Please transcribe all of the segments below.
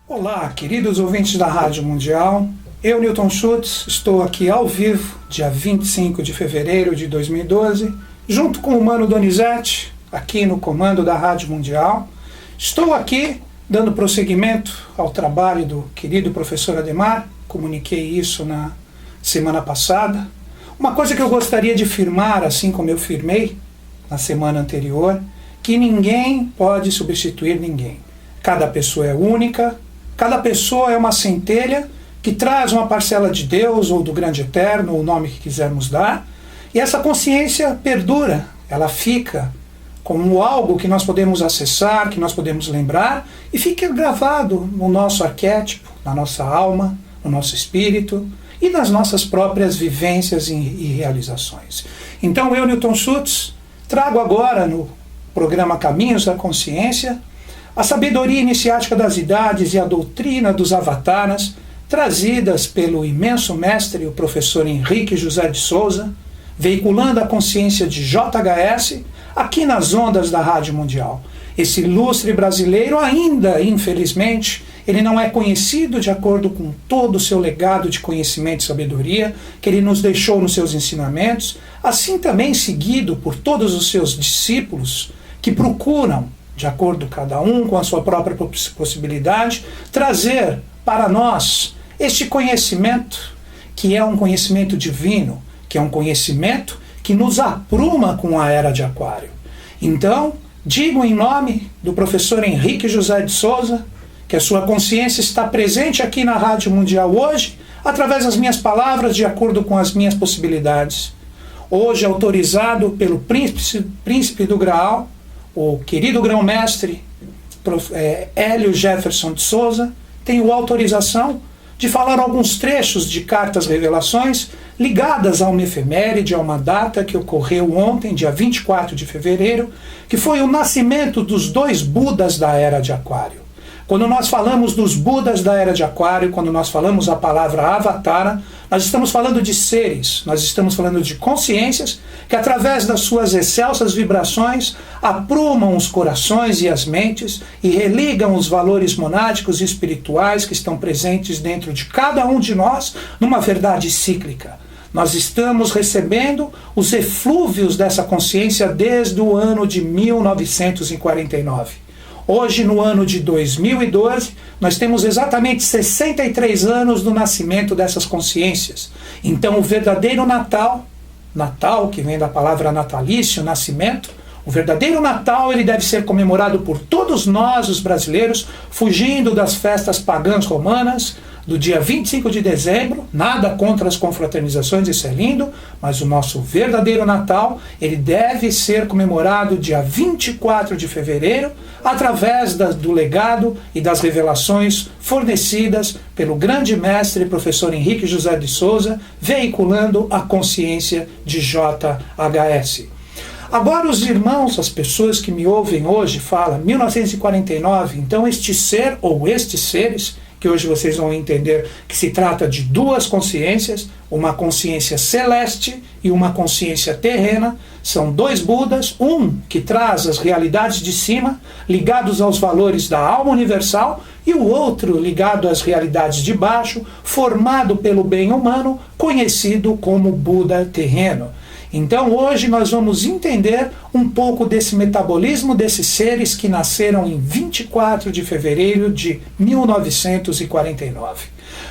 Olá, queridos ouvintes da Rádio Mundial. Eu, Newton Schultz, estou aqui ao vivo, dia 25 de fevereiro de 2012, junto com o Mano Donizete, aqui no comando da Rádio Mundial. Estou aqui dando prosseguimento ao trabalho do querido professor Ademar, comuniquei isso na semana passada. Uma coisa que eu gostaria de firmar, assim como eu firmei na semana anterior, que ninguém pode substituir ninguém. Cada pessoa é única, cada pessoa é uma centelha que traz uma parcela de Deus ou do grande eterno, ou o nome que quisermos dar, e essa consciência perdura, ela fica como algo que nós podemos acessar, que nós podemos lembrar, e fica gravado no nosso arquétipo, na nossa alma, no nosso espírito e nas nossas próprias vivências e realizações. Então eu, Newton Schultz, trago agora no programa Caminhos da Consciência a sabedoria iniciática das idades e a doutrina dos avataras, trazidas pelo imenso mestre, o professor Henrique José de Souza, veiculando a consciência de JHS, aqui nas ondas da Rádio Mundial. Esse ilustre brasileiro ainda, infelizmente, ele não é conhecido de acordo com todo o seu legado de conhecimento e sabedoria que ele nos deixou nos seus ensinamentos, assim também seguido por todos os seus discípulos que procuram, de acordo cada um com a sua própria possibilidade, trazer para nós este conhecimento que é um conhecimento divino, que é um conhecimento que nos apruma com a era de Aquário. Então, digo em nome do professor Henrique José de Souza que a sua consciência está presente aqui na Rádio Mundial hoje, através das minhas palavras, de acordo com as minhas possibilidades. Hoje, autorizado pelo príncipe do Graal, o querido grão-mestre Hélio Jefferson de Souza, tenho autorização de falar alguns trechos de cartas revelações ligadas a uma efeméride, a uma data que ocorreu ontem, dia 24 de fevereiro, que foi o nascimento dos dois Budas da Era de Aquário. Quando nós falamos dos Budas da Era de Aquário, quando nós falamos a palavra Avatara, nós estamos falando de seres, nós estamos falando de consciências que, através das suas excelsas vibrações, aprumam os corações e as mentes e religam os valores monádicos e espirituais que estão presentes dentro de cada um de nós numa verdade cíclica. Nós estamos recebendo os eflúvios dessa consciência desde o ano de 1949. Hoje, no ano de 2012, nós temos exatamente 63 anos do nascimento dessas consciências. Então, o verdadeiro Natal, que vem da palavra natalício, nascimento, o verdadeiro Natal ele deve ser comemorado por todos nós, os brasileiros, fugindo das festas pagãs romanas, do dia 25 de dezembro, nada contra as confraternizações, isso é lindo, mas o nosso verdadeiro Natal, ele deve ser comemorado dia 24 de fevereiro, através do legado e das revelações fornecidas pelo grande mestre, professor Henrique José de Souza, veiculando a consciência de JHS. Agora os irmãos, as pessoas que me ouvem hoje, falam 1949, então este ser ou estes seres, que hoje vocês vão entender que se trata de duas consciências, uma consciência celeste e uma consciência terrena, são dois Budas, um que traz as realidades de cima, ligados aos valores da alma universal, e o outro ligado às realidades de baixo, formado pelo bem humano, conhecido como Buda terreno. Então hoje nós vamos entender um pouco desse metabolismo desses seres que nasceram em 24 de fevereiro de 1949.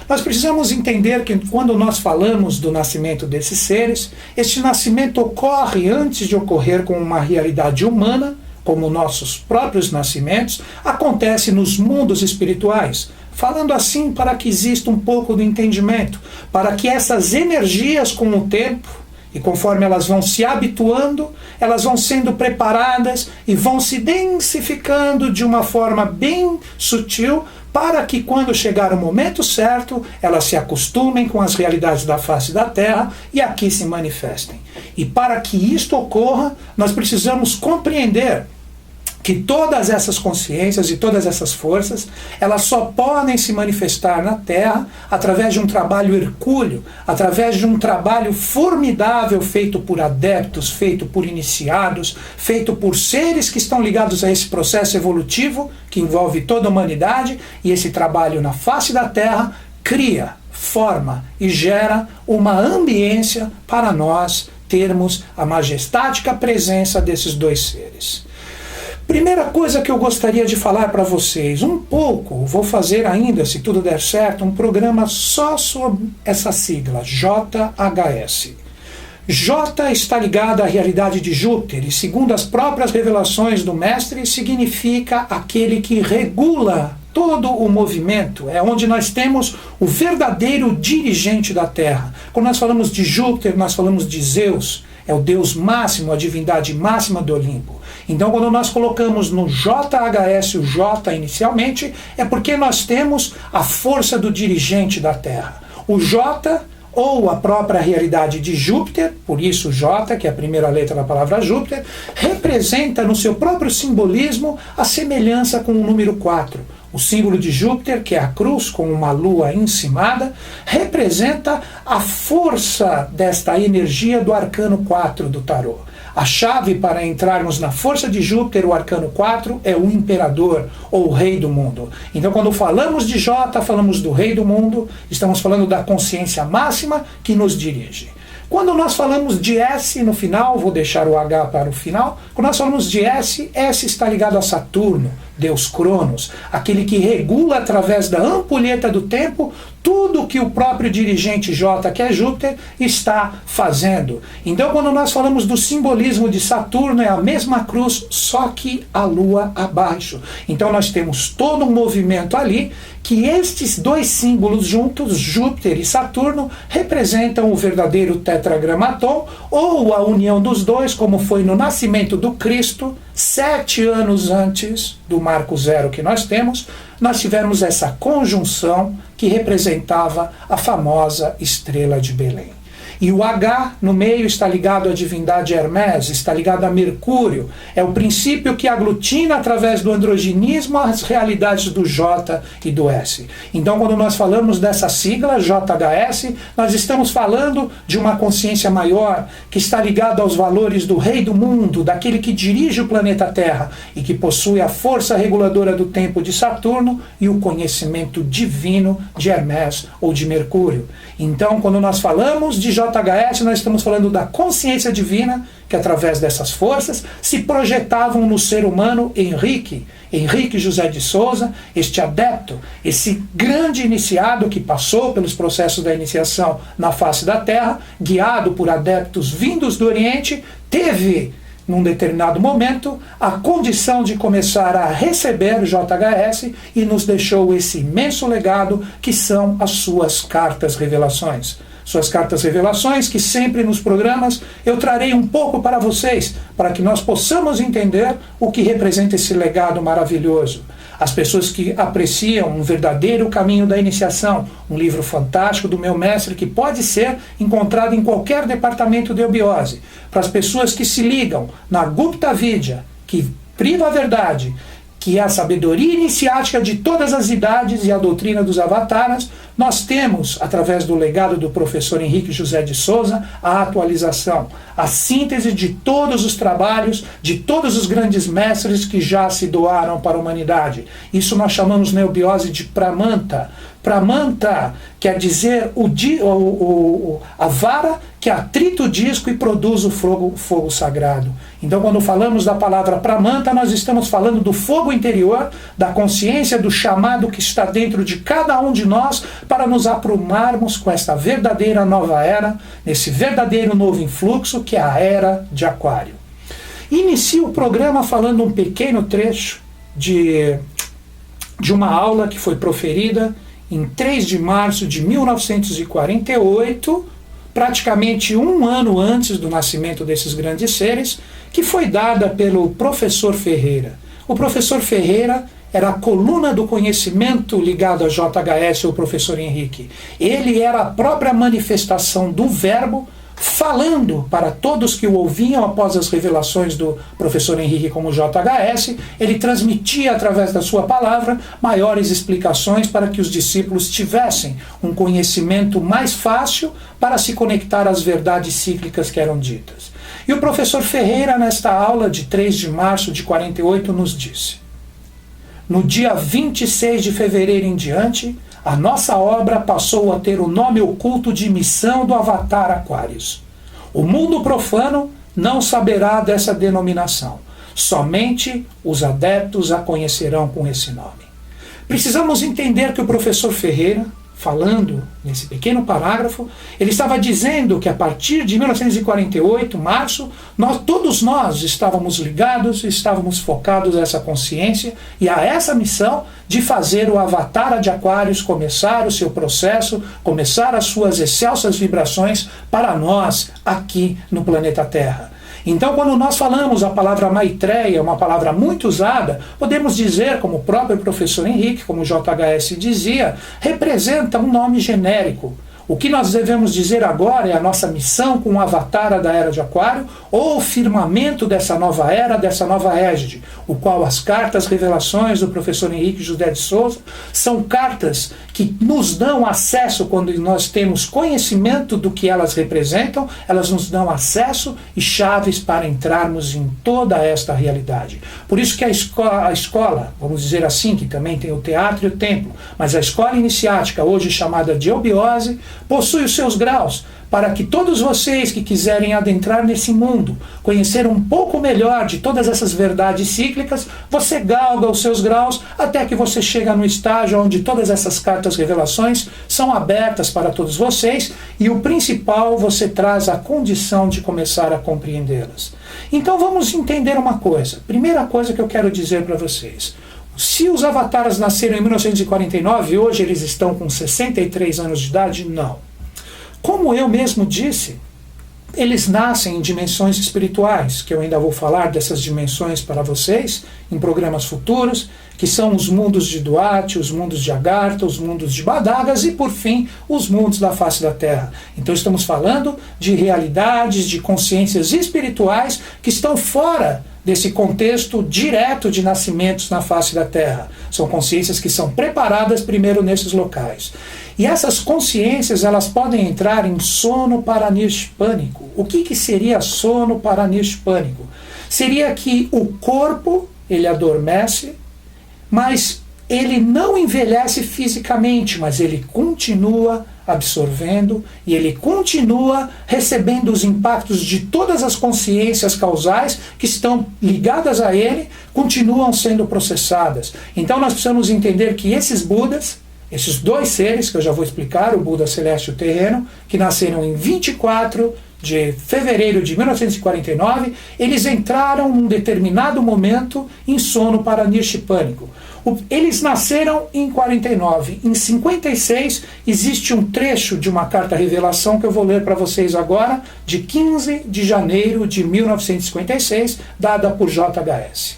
Nós precisamos entender que quando nós falamos do nascimento desses seres, este nascimento ocorre antes de ocorrer com uma realidade humana, como nossos próprios nascimentos, acontece nos mundos espirituais. Falando assim para que exista um pouco do entendimento, para que essas energias com o tempo, e conforme elas vão se habituando, elas vão sendo preparadas e vão se densificando de uma forma bem sutil para que quando chegar o momento certo, elas se acostumem com as realidades da face da Terra e aqui se manifestem. E para que isto ocorra, nós precisamos compreender que todas essas consciências e todas essas forças, elas só podem se manifestar na Terra através de um trabalho hercúleo, através de um trabalho formidável feito por adeptos, feito por iniciados, feito por seres que estão ligados a esse processo evolutivo que envolve toda a humanidade, e esse trabalho na face da Terra cria, forma e gera uma ambiência para nós termos a majestática presença desses dois seres. Primeira coisa que eu gostaria de falar para vocês, vou fazer ainda, se tudo der certo, um programa só sobre essa sigla, JHS. J está ligado à realidade de Júpiter e, segundo as próprias revelações do Mestre, significa aquele que regula todo o movimento, é onde nós temos o verdadeiro dirigente da Terra. Quando nós falamos de Júpiter, nós falamos de Zeus, é o Deus máximo, a divindade máxima do Olimpo. Então, quando nós colocamos no JHS o J inicialmente, é porque nós temos a força do dirigente da Terra. O J, ou a própria realidade de Júpiter, por isso J, que é a primeira letra da palavra Júpiter, representa no seu próprio simbolismo a semelhança com o número 4. O símbolo de Júpiter, que é a cruz com uma lua encimada, representa a força desta energia do arcano 4 do tarô. A chave para entrarmos na força de Júpiter, o arcano 4, é o imperador, ou o rei do mundo. Então, quando falamos de J, falamos do rei do mundo, estamos falando da consciência máxima que nos dirige. Quando nós falamos de S no final, vou deixar o H para o final, quando nós falamos de S, S está ligado a Saturno, Deus Cronos, aquele que regula através da ampulheta do tempo tudo que o próprio dirigente J, que é Júpiter, está fazendo. Então, quando nós falamos do simbolismo de Saturno, é a mesma cruz, só que a Lua abaixo. Então, nós temos todo um movimento ali, que estes dois símbolos juntos, Júpiter e Saturno, representam o verdadeiro tetragramaton, ou a união dos dois, como foi no nascimento do Cristo, 7 anos antes do marco zero que nós temos, nós tivemos essa conjunção que representava a famosa estrela de Belém. E o H no meio está ligado à divindade Hermes, está ligado a Mercúrio. É o princípio que aglutina através do androginismo as realidades do J e do S. Então, quando nós falamos dessa sigla, JHS, nós estamos falando de uma consciência maior que está ligada aos valores do rei do mundo, daquele que dirige o planeta Terra e que possui a força reguladora do tempo de Saturno e o conhecimento divino de Hermes ou de Mercúrio. Então, quando nós falamos de JHS, nós estamos falando da consciência divina que, através dessas forças, se projetavam no ser humano Henrique José de Souza, este adepto, esse grande iniciado que passou pelos processos da iniciação na face da Terra, guiado por adeptos vindos do Oriente, teve, num determinado momento, a condição de começar a receber o JHS e nos deixou esse imenso legado que são as suas cartas revelações. Suas cartas revelações, que sempre nos programas eu trarei um pouco para vocês, para que nós possamos entender o que representa esse legado maravilhoso. As pessoas que apreciam um verdadeiro caminho da iniciação, um livro fantástico do meu mestre que pode ser encontrado em qualquer departamento de eubiose. Para as pessoas que se ligam na Gupta Vidya, que priva a verdade, que é a sabedoria iniciática de todas as idades e a doutrina dos avataras, nós temos, através do legado do professor Henrique José de Souza, a atualização, a síntese de todos os trabalhos, de todos os grandes mestres que já se doaram para a humanidade. Isso nós chamamos na eubiose de Pramanta. Pramanta quer dizer a vara que atrita o disco e produz o fogo sagrado. Então, quando falamos da palavra Pramanta, nós estamos falando do fogo interior, da consciência, do chamado que está dentro de cada um de nós para nos aprumarmos com esta verdadeira nova era, nesse verdadeiro novo influxo que é a Era de Aquário. Inicio o programa falando um pequeno trecho de uma aula que foi proferida em 3 de março de 1948, praticamente um ano antes do nascimento desses grandes seres, que foi dada pelo professor Ferreira. O professor Ferreira era a coluna do conhecimento ligado a JHS, o professor Henrique. Ele era a própria manifestação do verbo falando para todos que o ouviam após as revelações do professor Henrique como JHS, ele transmitia através da sua palavra maiores explicações para que os discípulos tivessem um conhecimento mais fácil para se conectar às verdades cíclicas que eram ditas. E o professor Ferreira, nesta aula de 3 de março de 48, nos disse: no dia 26 de fevereiro em diante, a nossa obra passou a ter o nome oculto de Missão do Avatar Aquários. O mundo profano não saberá dessa denominação. Somente os adeptos a conhecerão com esse nome. Precisamos entender que o professor Ferreira, falando nesse pequeno parágrafo, ele estava dizendo que a partir de 1948, março, todos nós estávamos ligados, estávamos focados a essa consciência e a essa missão de fazer o Avatar de Aquários começar o seu processo, começar as suas excelsas vibrações para nós aqui no planeta Terra. Então, quando nós falamos a palavra Maitreya, uma palavra muito usada, podemos dizer, como o próprio professor Henrique, como o JHS dizia, representa um nome genérico. O que nós devemos dizer agora é a nossa missão com o Avatar da Era de Aquário, ou o firmamento dessa nova era, dessa nova égide, o qual as cartas revelações do professor Henrique José de Souza são cartas que nos dão acesso, quando nós temos conhecimento do que elas representam, elas nos dão acesso e chaves para entrarmos em toda esta realidade. Por isso que a escola, vamos dizer assim, que também tem o teatro e o templo, mas a escola iniciática, hoje chamada de Eubiose, possui os seus graus, para que todos vocês que quiserem adentrar nesse mundo, conhecer um pouco melhor de todas essas verdades cíclicas, você galga os seus graus até que você chega no estágio onde todas essas cartas revelações são abertas para todos vocês e o principal, você traz a condição de começar a compreendê-las. Então vamos entender uma coisa. Primeira coisa que eu quero dizer para vocês. Se os avatares nasceram em 1949 e hoje eles estão com 63 anos de idade, não. Como eu mesmo disse, eles nascem em dimensões espirituais, que eu ainda vou falar dessas dimensões para vocês em programas futuros, que são os mundos de Duat, os mundos de Agartha, os mundos de Badagas e, por fim, os mundos da face da Terra. Então estamos falando de realidades, de consciências espirituais que estão fora desse contexto direto de nascimentos na face da Terra. São consciências que são preparadas primeiro nesses locais. E essas consciências, elas podem entrar em sono paranirshpânico. O que seria sono paranirshpânico? Seria que o corpo, ele adormece, mas ele não envelhece fisicamente, mas ele continua absorvendo e ele continua recebendo os impactos de todas as consciências causais que estão ligadas a ele, continuam sendo processadas. Então nós precisamos entender que esses Budas, esses dois seres, que eu já vou explicar, o Buda celeste e o terreno, que nasceram em 24 de fevereiro de 1949, eles entraram num determinado momento em sono paranirshpânico. Eles nasceram em 49. Em 56 existe um trecho de uma carta revelação que eu vou ler para vocês agora, de 15 de janeiro de 1956, dada por JHS.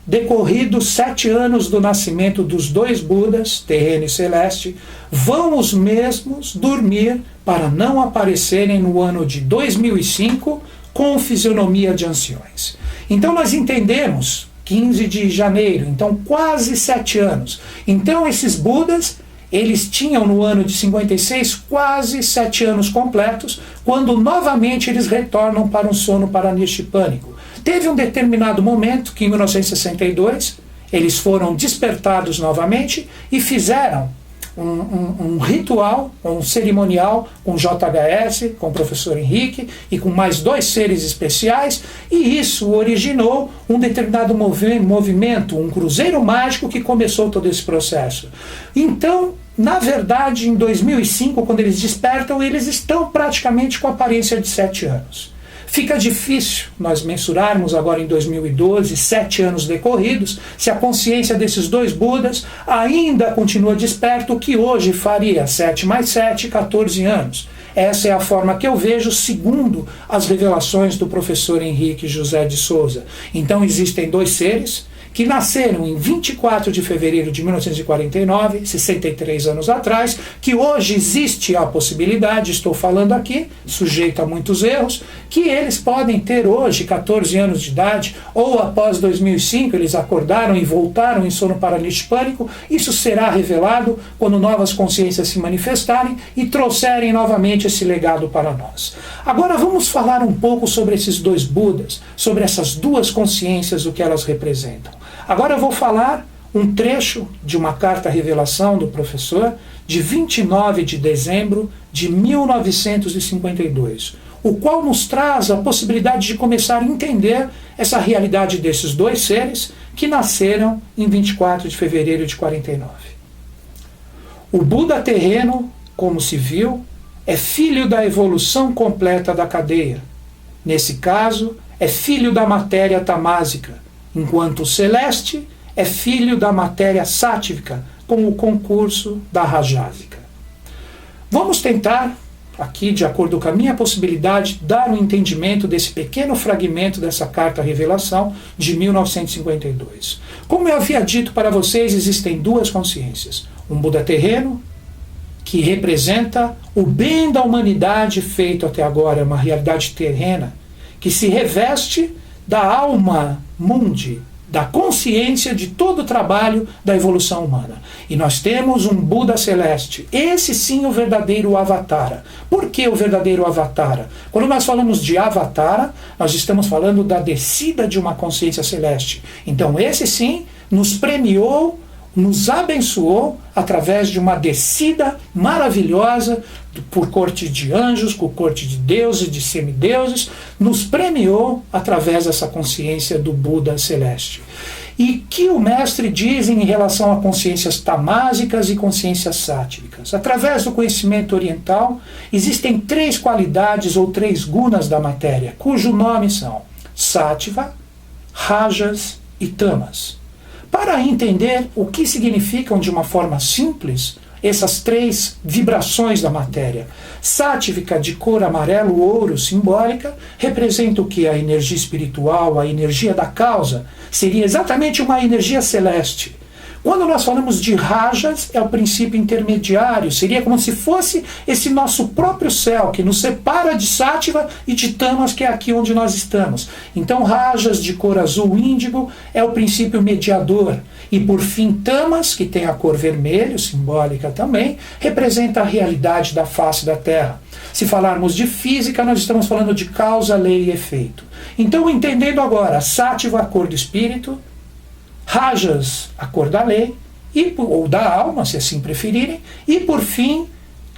Decorridos 7 anos do nascimento dos dois Budas, terreno e celeste, vão os mesmos dormir para não aparecerem no ano de 2005 com fisionomia de anciões. Então nós entendemos, 15 de janeiro, então quase 7 anos. Então esses Budas, eles tinham no ano de 56 quase 7 anos completos, quando novamente eles retornam para um sono paranirshpânico. Teve um determinado momento que em 1962 eles foram despertados novamente e fizeram um ritual, um cerimonial com JHS, com o professor Henrique e com mais 2 seres especiais, e isso originou um determinado movimento, um cruzeiro mágico que começou todo esse processo. Então, na verdade, em 2005, quando eles despertam, eles estão praticamente com a aparência de 7 anos. Fica difícil nós mensurarmos agora em 2012, 7 anos decorridos, se a consciência desses dois Budas ainda continua desperta, o que hoje faria 7 mais 7, 14 anos. Essa é a forma que eu vejo segundo as revelações do professor Henrique José de Souza. Então existem 2 seres que nasceram em 24 de fevereiro de 1949, 63 anos atrás, que hoje existe a possibilidade, estou falando aqui, sujeito a muitos erros, que eles podem ter hoje 14 anos de idade, ou após 2005 eles acordaram e voltaram em sono paralítico pânico. Isso será revelado quando novas consciências se manifestarem e trouxerem novamente esse legado para nós. Agora vamos falar um pouco sobre esses dois Budas, sobre essas duas consciências, o que elas representam. Agora eu vou falar um trecho de uma carta revelação do professor de 29 de dezembro de 1952, o qual nos traz a possibilidade de começar a entender essa realidade desses dois seres que nasceram em 24 de fevereiro de 49. O Buda terreno, como se viu, é filho da evolução completa da cadeia. Nesse caso, é filho da matéria tamásica, enquanto o celeste é filho da matéria sáttvica, com o concurso da rajásica. Vamos tentar, aqui, de acordo com a minha possibilidade, dar um entendimento desse pequeno fragmento dessa carta revelação de 1952. Como eu havia dito para vocês, existem duas consciências. Um Buda terreno, que representa o bem da humanidade feito até agora, uma realidade terrena, que se reveste da alma mundi, da consciência de todo o trabalho da evolução humana. E nós temos um Buda celeste, esse sim o verdadeiro Avatara. Por que o verdadeiro Avatara? Quando nós falamos de Avatara, nós estamos falando da descida de uma consciência celeste. Então esse sim nos premiou, nos abençoou através de uma descida maravilhosa por corte de anjos, por corte de deuses, de semideuses, nos premiou através dessa consciência do Buda celeste. E que o mestre diz em relação a consciências tamásicas e consciências sáttvicas? Através do conhecimento oriental, existem três qualidades ou três gunas da matéria, cujo nome são Sattva, Rajas e Tamas. Para entender o que significam de uma forma simples essas três vibrações da matéria, sátvica, de cor amarelo ouro, simbólica, representa o que? A energia espiritual, a energia da causa, seria exatamente uma energia celeste. Quando nós falamos de rajas, é o princípio intermediário, seria como se fosse esse nosso próprio céu, que nos separa de Sattva e de Tamas, que é aqui onde nós estamos. Então rajas de cor azul índigo é o princípio mediador. E por fim Tamas, que tem a cor vermelho, simbólica também, representa a realidade da face da Terra. Se falarmos de física, nós estamos falando de causa, lei e efeito. Então, entendendo agora, Sattva, a cor do espírito, Rajas, a cor da lei, ou da alma, se assim preferirem, e por fim,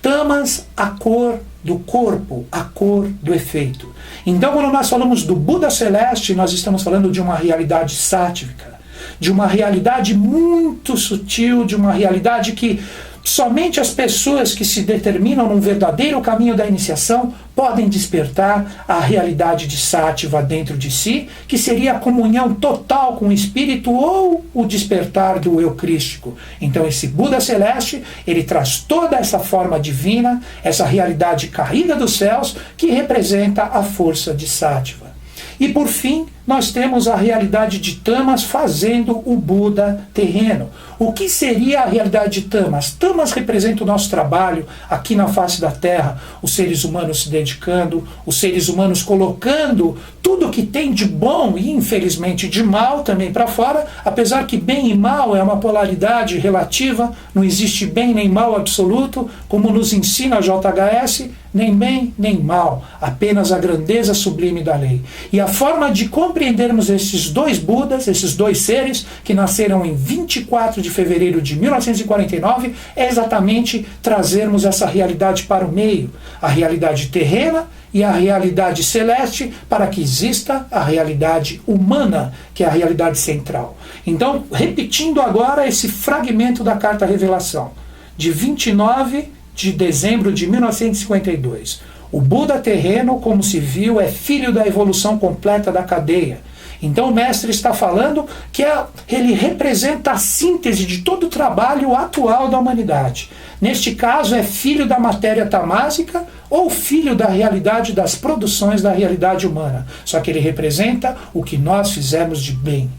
Tamas, a cor do corpo, a cor do efeito. Então, quando nós falamos do Buda celeste, nós estamos falando de uma realidade sátvica, de uma realidade muito sutil, de uma realidade que somente as pessoas que se determinam num verdadeiro caminho da iniciação podem despertar a realidade de Sattva dentro de si, que seria a comunhão total com o espírito ou o despertar do eu crístico. Então esse Buda celeste, ele traz toda essa forma divina, essa realidade caída dos céus, que representa a força de Sattva. E por fim, nós temos a realidade de Tamas fazendo o Buda terreno. O que seria a realidade de Tamas? Tamas representa o nosso trabalho aqui na face da Terra, os seres humanos se dedicando, os seres humanos colocando tudo que tem de bom e infelizmente de mal também para fora, apesar que bem e mal é uma polaridade relativa, não existe bem nem mal absoluto, como nos ensina a JHS, nem bem nem mal, apenas a grandeza sublime da lei. E a forma de compreendermos esses dois Budas, esses dois seres que nasceram em 24 de fevereiro de 1949, é exatamente trazermos essa realidade para o meio, a realidade terrena e a realidade celeste, para que exista a realidade humana, que é a realidade central. Então, repetindo agora esse fragmento da Carta Revelação, de 29 de dezembro de 1952. O Buda terreno, como se viu, é filho da evolução completa da cadeia. Então o mestre está falando que ele representa a síntese de todo o trabalho atual da humanidade. Neste caso é filho da matéria tamásica ou filho da realidade das produções da realidade humana. Só que ele representa o que nós fizemos de bem.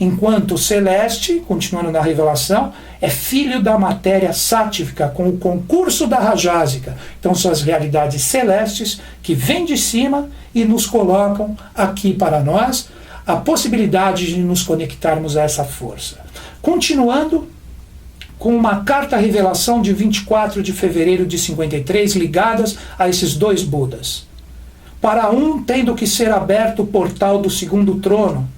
enquanto o celeste, continuando na revelação, é filho da matéria sátivica, com o concurso da rajásica. Então são as realidades celestes que vêm de cima e nos colocam aqui para nós a possibilidade de nos conectarmos a essa força. Continuando com uma carta revelação de 24 de fevereiro de 53, ligadas a esses dois Budas. Para um, tendo que ser aberto o portal do segundo trono,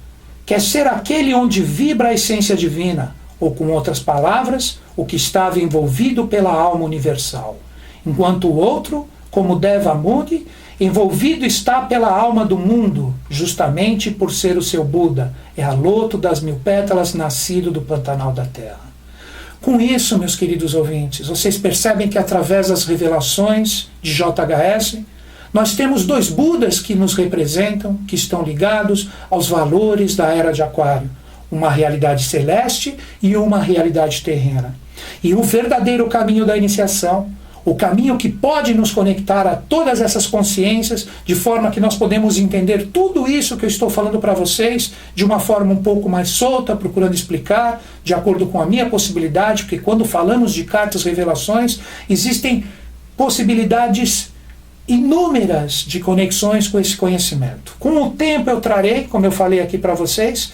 quer ser aquele onde vibra a essência divina, ou com outras palavras, o que estava envolvido pela alma universal, enquanto o outro, como Deva Muni, envolvido está pela alma do mundo, justamente por ser o seu Buda, é a loto das 1000 pétalas nascido do Pantanal da Terra. Com isso, meus queridos ouvintes, vocês percebem que através das revelações de JHS, nós temos dois Budas que nos representam, que estão ligados aos valores da Era de Aquário, uma realidade celeste e uma realidade terrena. E o verdadeiro caminho da iniciação, o caminho que pode nos conectar a todas essas consciências, de forma que nós podemos entender tudo isso que eu estou falando para vocês de uma forma um pouco mais solta, procurando explicar, de acordo com a minha possibilidade, porque quando falamos de cartas revelações, existem possibilidades inúmeras de conexões com esse conhecimento. Com o tempo eu trarei, como eu falei aqui para vocês,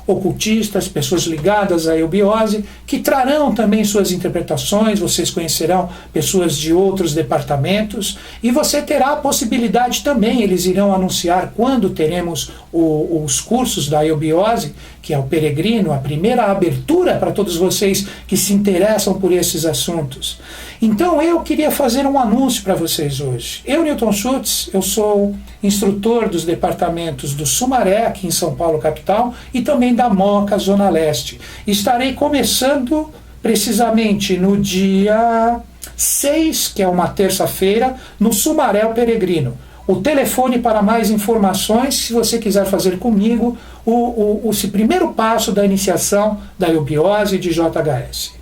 ocultistas, pessoas ligadas à eubiose, que trarão também suas interpretações, vocês conhecerão pessoas de outros departamentos, e você terá a possibilidade também, eles irão anunciar quando teremos os cursos da eubiose, que é o Peregrino, a primeira abertura para todos vocês que se interessam por esses assuntos. Então eu queria fazer um anúncio para vocês hoje. Eu, Newton Schultz, eu sou instrutor dos departamentos do Sumaré, aqui em São Paulo, capital, e também da Moca, Zona Leste. Estarei começando precisamente no dia 6, que é uma terça-feira, no Sumaré, o Peregrino. O telefone para mais informações, se você quiser fazer comigo, esse primeiro passo da iniciação da eubiose de JHS.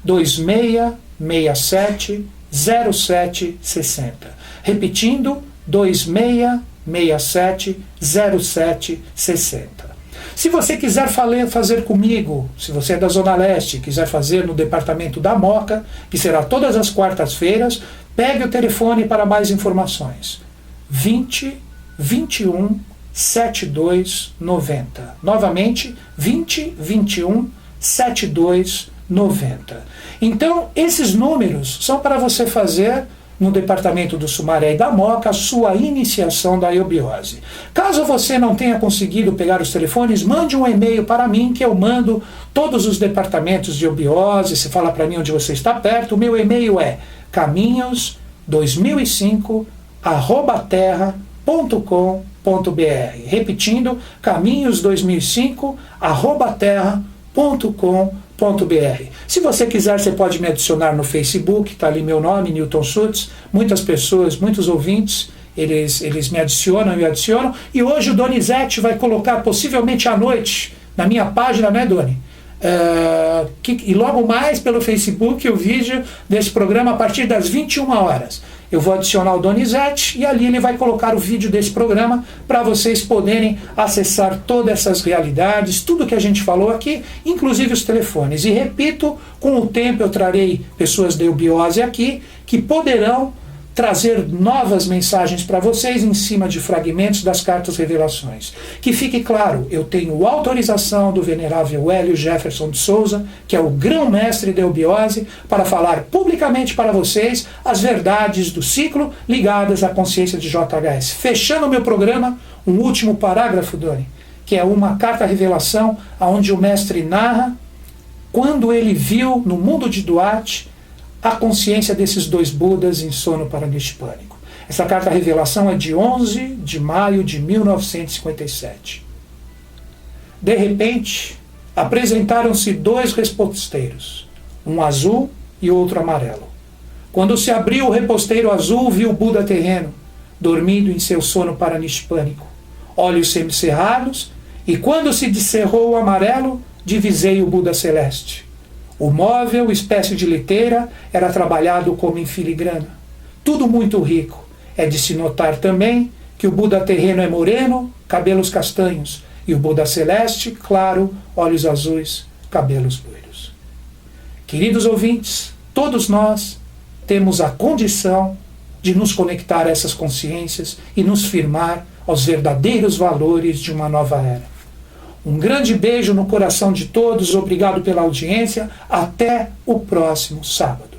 2667 0760. Repetindo, 2667 0760. Se você quiser fazer comigo, se você é da Zona Leste, quiser fazer no departamento da Moca, que será todas as quartas-feiras, pegue o telefone para mais informações. 20 21 72 90. Novamente, 20 21 72 90. Então, esses números são para você fazer no departamento do Sumaré e da Moca a sua iniciação da eubiose. Caso você não tenha conseguido pegar os telefones, mande um e-mail para mim que eu mando todos os departamentos de eubiose, se fala para mim onde você está perto. O meu e-mail é caminhos2005@terra.com.br. Repetindo, caminhos2005@terra.com.br. Se você quiser, você pode me adicionar no Facebook, está ali meu nome, Newton Schultz. Muitas pessoas, muitos ouvintes, eles me adicionam. E hoje o Donizete vai colocar, possivelmente à noite, na minha página, né, Doni? E logo mais pelo Facebook, o vídeo desse programa a partir das 21 horas. Eu vou adicionar o Donizete e ali ele vai colocar o vídeo desse programa para vocês poderem acessar todas essas realidades, tudo que a gente falou aqui, inclusive os telefones. E repito, com o tempo eu trarei pessoas da eubiose aqui que poderão trazer novas mensagens para vocês em cima de fragmentos das cartas revelações. Que fique claro, eu tenho autorização do venerável Hélio Jefferson de Souza, que é o grão-mestre da eubiose, para falar publicamente para vocês as verdades do ciclo ligadas à consciência de JHS. Fechando o meu programa, um último parágrafo, Doni, que é uma carta revelação onde o mestre narra quando ele viu no mundo de Duarte a consciência desses dois Budas em sono paranishpânico. Essa carta revelação é de 11 de maio de 1957. De repente, apresentaram-se dois reposteiros, um azul e outro amarelo. Quando se abriu o reposteiro azul, viu o Buda terreno, dormindo em seu sono paranishpânico, olhos semicerrados, e quando se descerrou o amarelo, divisei o Buda celeste. O móvel, espécie de liteira, era trabalhado como em filigrana. Tudo muito rico. É de se notar também que o Buda terreno é moreno, cabelos castanhos, E o Buda celeste, claro, olhos azuis, cabelos loiros. Queridos ouvintes, todos nós temos a condição de nos conectar a essas consciências e nos firmar aos verdadeiros valores de uma nova era. Um grande beijo no coração de todos, obrigado pela audiência, até o próximo sábado.